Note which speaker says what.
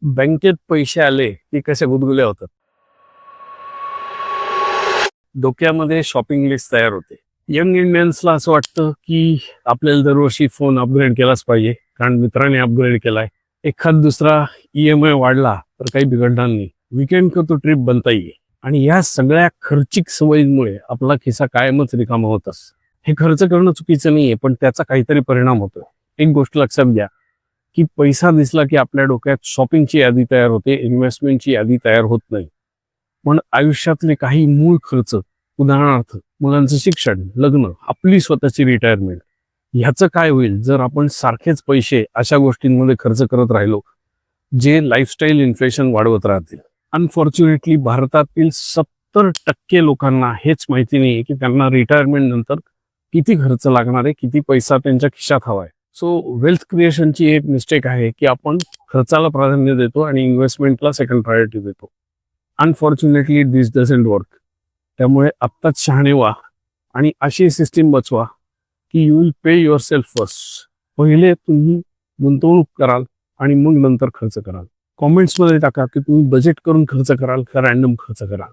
Speaker 1: बँकेत पैसे आले की कशा गुदगुल्या होतात. डोक्यामध्ये शॉपिंग लिस्ट तयार होते. यंग इंडियन्सला असं वाटतं की आपल्याला दरवर्षी फोन अपग्रेड केलाच पाहिजे, कारण मित्राने अपग्रेड केलाय. एखाद दुसरा EMI वाढला तर काही बिघडणार नाही. वीकेंड को तो ट्रिप बनता ही है. आणि या सगळ्या खर्चिक सवयींमुळे आपला खिसा कायमच रिकामा होत असतो. हे खर्च करणं चुकीचं नाहीये, पण त्याचा काहीतरी परिणाम होतो. एक गोष्ट लक्षात घ्या की पैसा दिसला की आपल्या डोक्यात शॉपिंगची यादी तयार होते, इन्व्हेस्टमेंटची यादी तयार होत नाही. पण आयुष्यातले काही मूळ खर्च, उदाहरणार्थ मुलांचं शिक्षण, लग्न, आपली स्वतःची रिटायरमेंट, ह्याचं काय होईल जर आपण सारखेच पैसे अशा गोष्टींमध्ये खर्च करत राहिलो जे लाईफस्टाईल इन्फ्लेशन वाढवत राहतील. अनफॉर्च्युनेटली भारतातील 70% लोकांना हेच माहिती नाही की त्यांना रिटायरमेंट नंतर किती खर्च लागणार आहे, किती पैसा त्यांच्या खिशात हवा आहे. सो वेल्थ क्रिएशनची एक मिस्टेक आहे की आपण खर्चाला प्राधान्य देतो आणि इन्व्हेस्टमेंटला सेकंड प्रायोरिटी देतो. Unfortunately this doesn't work. त्यामुळे आत्ताच शहाणे व्हा आणि अशी सिस्टीम बचवा की you will pay your self first. पहिले तुम्ही गुंतवणूक कराल आणि मग नंतर खर्च कराल. कॉमेंट्समध्ये टाका की तुम्ही बजेट करून खर्च कराल का रॅन्डम खर्च कराल.